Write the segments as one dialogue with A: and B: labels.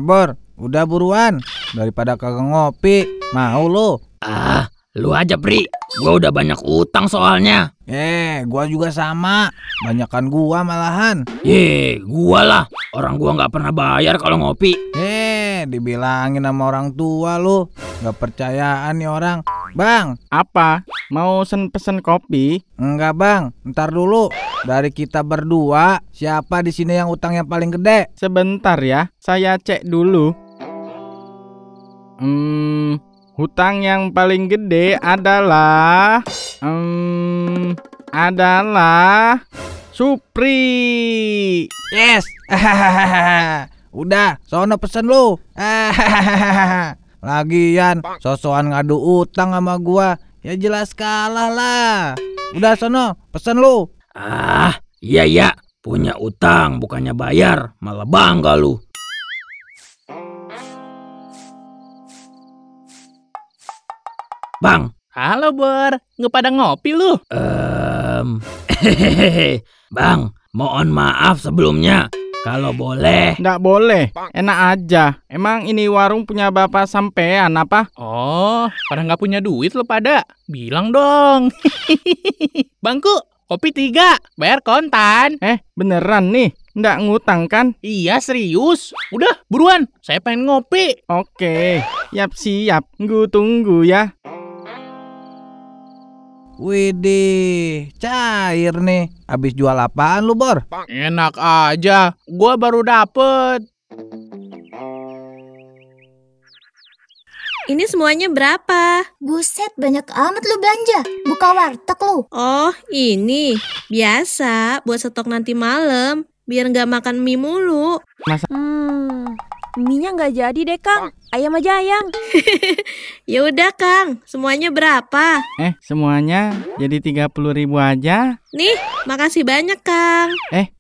A: Bor, udah buruan. Daripada kagak ngopi, mau lu?
B: Lu aja, Pri. Gua udah banyak utang soalnya.
A: Gua juga sama. Banyakan gua malahan.
B: Gua lah. Orang gua nggak pernah bayar kalau ngopi.
A: Dibilangin sama orang tua lu. Nggak percayaan nih orang. Bang.
C: Apa? Mau pesen kopi?
A: Enggak bang, ntar dulu. Dari kita berdua, siapa di sini yang utang yang paling gede?
C: Sebentar ya, saya cek dulu. Hutang yang paling gede adalah Supri.
A: Yes. Udah, sono pesen lu. Lagian sosokan ngadu utang sama gua. Ya jelas kalah lah. Udah sono, pesen lu.
B: Iya. Punya utang bukannya bayar, malah bangga lu. Bang.
D: Halo, Bor. Nggak pada ngopi lu?
B: Bang, mohon maaf sebelumnya. Kalau boleh.
C: Nggak boleh, enak aja. Emang ini warung punya bapak sampean apa?
D: Oh, pada nggak punya duit lo pada? Bilang dong. Bangku, kopi 3, bayar kontan.
C: Beneran nih? Nggak ngutang kan?
D: Iya, serius. Udah, buruan. Saya pengen ngopi.
C: Oke, siap. Gue tunggu ya.
A: Widih, cair nih. Abis jual apaan lu, Bor?
D: Enak aja. Gua baru dapet.
E: Ini semuanya berapa?
F: Buset, banyak amat lu belanja. Buka warteg lu.
E: Oh, ini. Biasa, buat stok nanti malam. Biar nggak makan mie mulu.
G: Mie-nya nggak jadi deh, Kang. Ayam aja ayam.
E: Ya udah, Kang. Semuanya berapa?
C: Semuanya jadi 30.000 aja.
E: Nih, makasih banyak, Kang.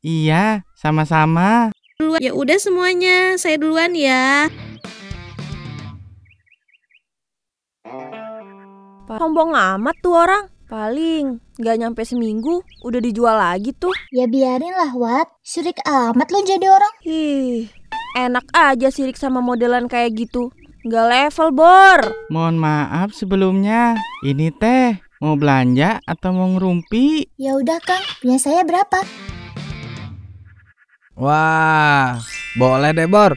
C: Iya, sama-sama.
E: Ya udah semuanya, saya duluan ya.
G: Sombong amat tuh orang. Paling nggak nyampe seminggu udah dijual lagi tuh.
F: Ya biarin lah, Wat. Syirik amat lu jadi orang.
G: Enak aja sirik sama modelan kayak gitu. Nggak level, Bor.
C: Mohon maaf sebelumnya. Ini teh mau belanja atau mau ngerumpi?
F: Ya udah, Kang. Punya saya berapa?
A: Wah, boleh deh, Bor.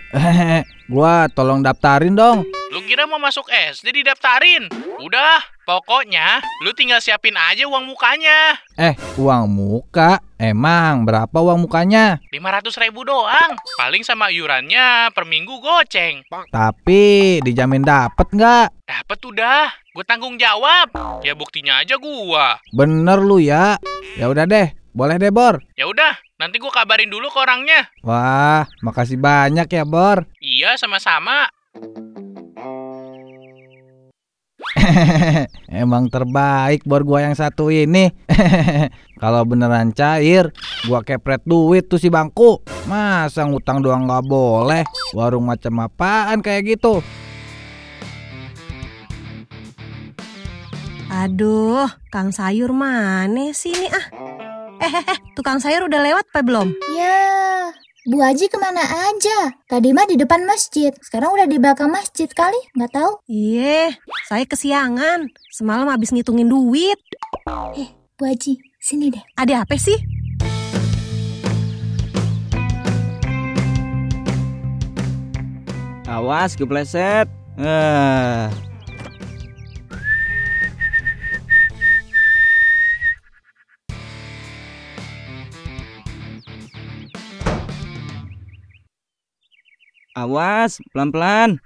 A: Gua tolong daftarin dong.
D: Lu kira mau masuk SD didaftarin? Udah, pokoknya lu tinggal siapin aja uang mukanya.
A: Uang muka? Emang berapa uang mukanya?
D: 500.000 doang. Paling sama iurannya per minggu goceng.
A: Tapi dijamin dapet nggak?
D: Dapet udah, gue tanggung jawab. Ya buktinya aja gua.
A: Bener lu ya. Ya udah deh, boleh deh, Bor.
D: Ya udah, nanti gue kabarin dulu ke orangnya.
A: Wah, makasih banyak ya, Bor.
D: Iya, sama-sama.
A: Emang terbaik Bor gua yang satu ini. Kalau beneran cair, gua kepret duit tuh si Bangku. Masa ngutang doang nggak boleh? Warung macam apaan kayak gitu?
H: Aduh, Kang Sayur mana sih ini tukang sayur udah lewat apa belum?
F: Ya, Bu Haji kemana aja? Tadi mah di depan masjid. Sekarang udah di belakang masjid kali, nggak tahu.
H: Iya, saya kesiangan. Semalam habis ngitungin duit.
F: Bu Haji, sini deh.
H: Ada apa sih?
I: Awas, kepleset. Awas, pelan-pelan.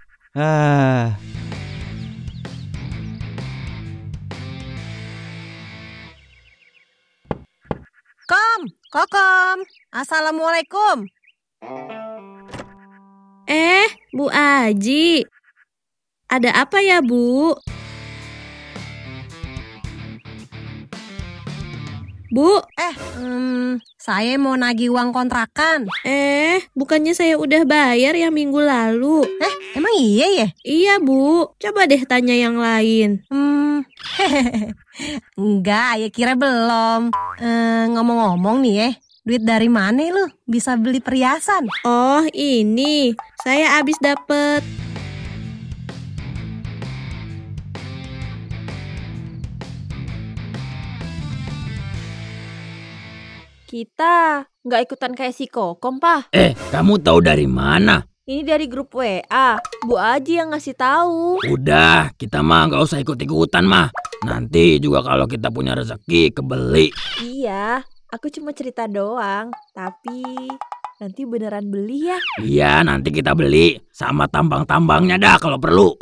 H: Kokom. Assalamualaikum.
E: Bu Aji. Ada apa ya, Bu? Bu?
H: Saya mau nagih uang kontrakan.
E: Bukannya saya udah bayar ya minggu lalu?
H: Emang iya ya?
E: Iya, Bu. Coba deh tanya yang lain.
H: Enggak, ya kira belum. Ngomong-ngomong nih duit dari mana lu bisa beli perhiasan?
E: Oh, ini. Saya habis dapet.
G: Kita nggak ikutan kayak si Kokom, Pak.
B: Kamu tahu dari mana?
G: Ini dari grup WA. Bu Aji yang ngasih tahu.
B: Udah, kita mah nggak usah ikut-ikutan mah. Nanti juga kalau kita punya rezeki kebeli.
G: Iya, aku cuma cerita doang. Tapi nanti beneran beli ya.
B: Iya, nanti kita beli sama tambang-tambangnya dah kalau perlu.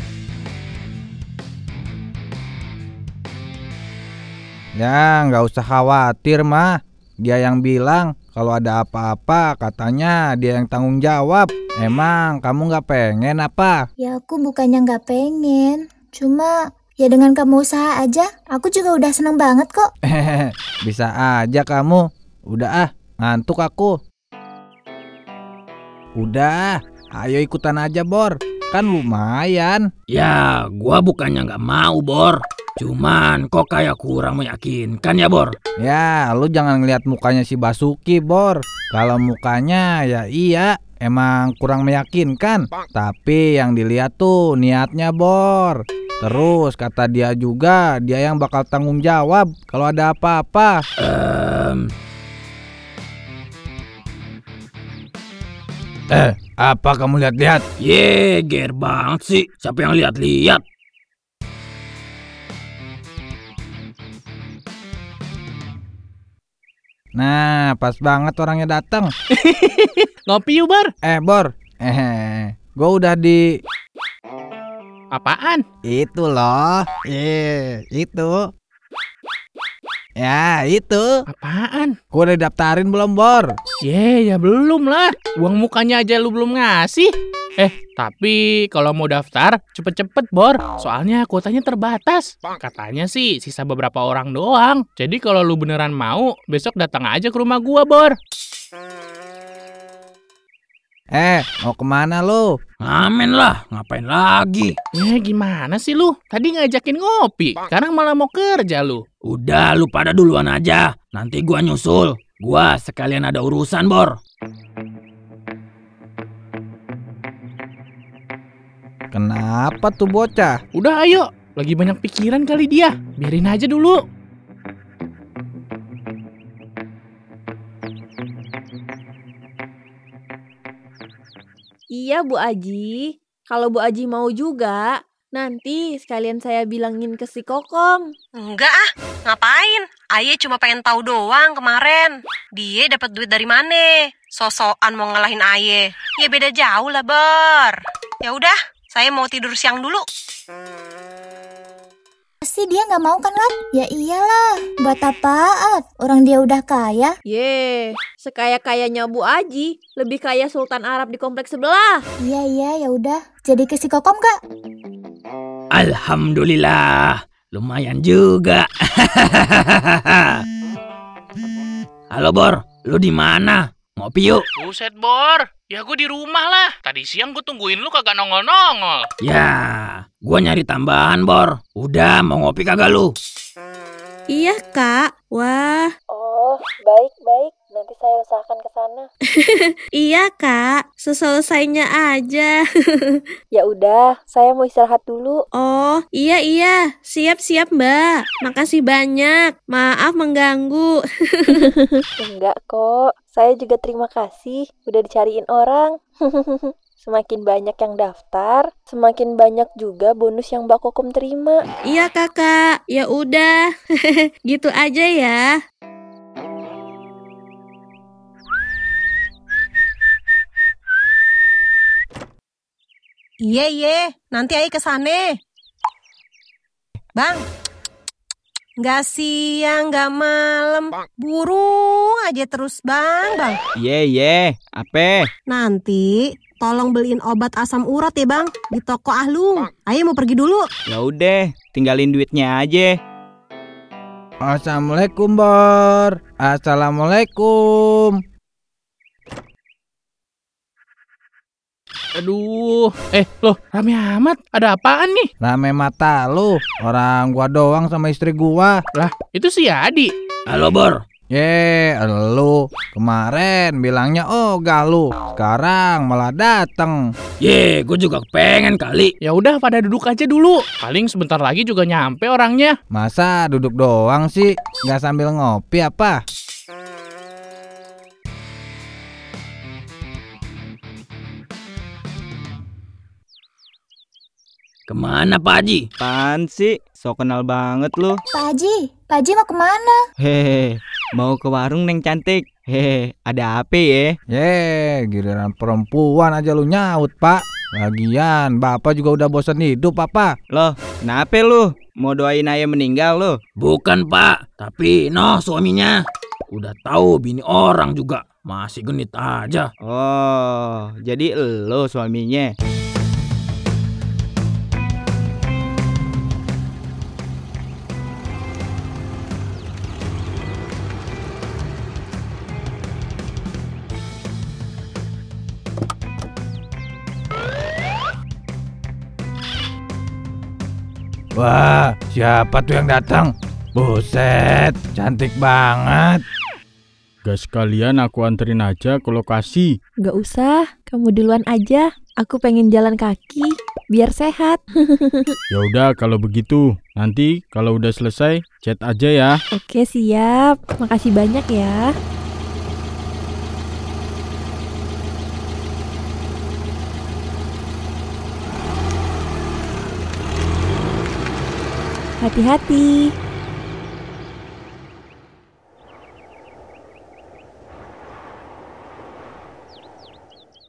A: Ya, nggak usah khawatir mah. Dia yang bilang kalau ada apa-apa katanya dia yang tanggung jawab. Emang kamu nggak pengen apa?
F: Ya aku bukannya nggak pengen. Cuma ya dengan kamu usaha aja, aku juga udah seneng banget kok.
A: Bisa aja kamu. Udah ngantuk aku. Udah, ayo ikutan aja Bor. Kan lumayan.
B: Ya, gua bukannya nggak mau, Bor. Cuman kok kayak kurang meyakinkan ya, Bor.
A: Ya, lu jangan ngeliat mukanya si Basuki, Bor. Kalau mukanya ya iya, emang kurang meyakinkan. Tapi yang dilihat tuh niatnya, Bor. Terus kata dia juga, dia yang bakal tanggung jawab kalau ada apa-apa. Apa kamu lihat-lihat?
B: Ger banget sih. Siapa yang lihat-lihat?
A: Nah, pas banget orangnya datang.
D: Ngopi yuk, Bor.
A: Bor. Gue udah di...
D: Apaan?
A: Itu loh. Itu. Ya, itu.
D: Apaan?
A: Gue udah daftarin belum, Bor?
D: Ya belum lah. Uang mukanya aja lu belum ngasih. Tapi kalau mau daftar, cepet-cepet, Bor. Soalnya kuotanya terbatas. Katanya sih sisa beberapa orang doang. Jadi kalau lu beneran mau, besok datang aja ke rumah gua, Bor.
A: Mau kemana lu?
B: Ngamen lah, ngapain lagi?
D: Gimana sih lu? Tadi ngajakin ngopi, sekarang malah mau kerja lu.
B: Udah, lu pada duluan aja. Nanti gua nyusul. Gua sekalian ada urusan, Bor.
A: Kenapa tuh bocah?
D: Udah ayo, lagi banyak pikiran kali dia. Biarin aja dulu.
G: Iya, Bu Aji. Kalau Bu Aji mau juga, nanti sekalian saya bilangin ke si Kokom.
H: Enggak ngapain? Aye cuma pengen tahu doang kemarin. Dia dapat duit dari mana? Sosokan mau ngalahin Aye. Ya beda jauh lah, Bor. Ya udah, saya mau tidur siang dulu.
F: Pasti dia nggak mau kan, Lat? Ya iyalah, buat apaan? Orang dia udah kaya.
G: Sekaya-kayanya Bu Aji, lebih kaya Sultan Arab di kompleks sebelah.
F: Iya, ya udah. Jadi ke si Kokom gak?
B: Alhamdulillah, lumayan juga. Halo, Bor, lu di mana? Ngopi yuk.
D: Buset, Bor. Ya gue di rumah lah. Tadi siang gue tungguin lu kagak nongol-nongol.
B: Ya, gua nyari tambahan, Bor. Udah, mau ngopi kagak lu?
E: Iya, Kak. Wah.
G: Oh, baik. Nanti saya usahakan ke sana.
E: Iya, Kak. Seselesainya aja.
G: Ya udah, saya mau istirahat dulu.
E: Oh, iya. Siap, Mbak. Makasih banyak. Maaf mengganggu.
G: Enggak kok, saya juga terima kasih udah dicariin orang. Semakin banyak yang daftar, semakin banyak juga bonus yang Mbak Kokom terima.
E: Iya, Kakak. Ya udah. Gitu aja ya.
H: Iya, nanti Aye kesana. Bang, nggak siang, nggak malam, burung aja terus bang.
I: Iya, apa?
H: Nanti tolong beliin obat asam urat ya bang, di toko Ahlung. Ayo mau pergi dulu.
I: Ya udah, tinggalin duitnya aja.
A: Assalamualaikum, Bor. Assalamualaikum.
D: Aduh, loh, rame amat. Ada apaan nih?
A: Rame mata lu. Orang gua doang sama istri gua.
D: Lah, itu si Adi.
B: Halo, Bor.
A: Elu kemarin bilangnya ogah lu, sekarang malah dateng.
B: Gue juga pengen kali.
D: Ya udah pada duduk aja dulu. Paling sebentar lagi juga nyampe orangnya.
A: Masa duduk doang sih, nggak sambil ngopi apa?
B: Kemana Pak Haji?
I: Apaan sih? So kenal banget lu.
F: Pak Haji mau kemana?
I: Hehe, mau ke warung Neng cantik. Hehe, ada apa ya?
A: Giliran perempuan aja lu nyaut, Pak. Lagian bapak juga udah bosan hidup apa?
I: Loh, kenapa lu? Mau doain ayah meninggal lu?
B: Bukan Pak, tapi suaminya. Udah tahu bini orang juga, masih genit aja.
I: Oh, jadi elo suaminya.
A: Wah, siapa tuh yang datang? Buset, cantik banget.
C: Gak sekalian aku anterin aja ke lokasi.
G: Gak usah, kamu duluan aja. Aku pengen jalan kaki, biar sehat.
C: Ya udah kalau begitu, nanti kalau udah selesai chat aja ya.
G: Oke, siap. Makasih banyak ya. Hati-hati.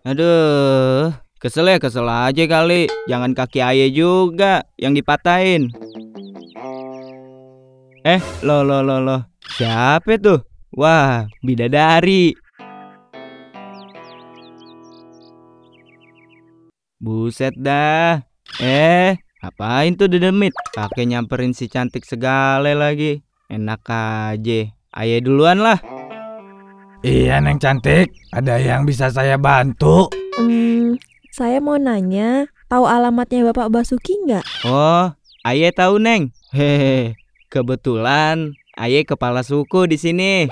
I: Aduh, kesel aja kali. Jangan kaki ayah juga yang dipatahin. Loh. Siapa tuh? Wah, bidadari. Buset dah. Apain tuh dedemit? Pakai nyamperin si cantik segala lagi. Enak aja. Ayah duluan lah.
A: Iya Neng cantik, ada yang bisa saya bantu?
G: Saya mau nanya, tahu alamatnya Bapak Basuki nggak?
I: Oh, ayah tahu Neng. Hehe, kebetulan ayah kepala suku di sini.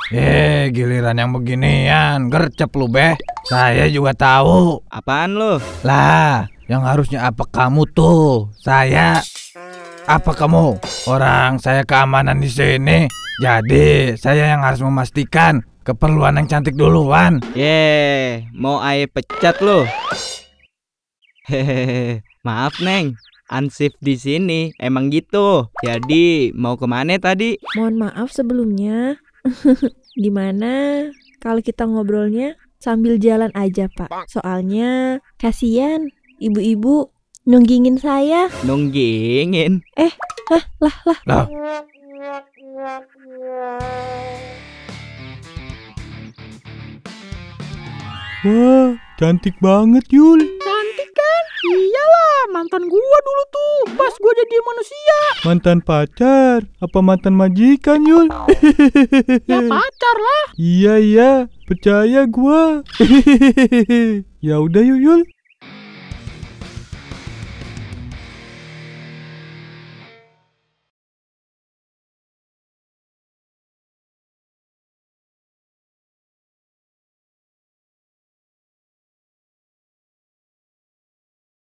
A: Giliran yang beginian, gercep lu beh. Saya juga tahu.
I: Apaan lu?
A: Lah, yang harusnya apa kamu tuh? Saya. Apa kamu? Orang saya keamanan di sini. Jadi saya yang harus memastikan keperluan yang cantik duluan.
I: Mau ayah pecat lu? Hehehe, maaf Neng. Ansip di sini emang gitu. Jadi mau kemana tadi?
G: Mohon maaf sebelumnya. Gimana kalau kita ngobrolnya sambil jalan aja Pak? Soalnya kasihan ibu-ibu nunggingin saya.
I: Nunggingin?
A: Lah.
C: Wah, cantik banget Yul.
D: Cantik kan? Iyalah, mantan gua dulu tuh, pas gua jadi manusia.
C: Mantan pacar? Apa mantan majikan Yul?
D: Ya pacar lah.
C: Iya, percaya gua. Ya udah yuk Yul.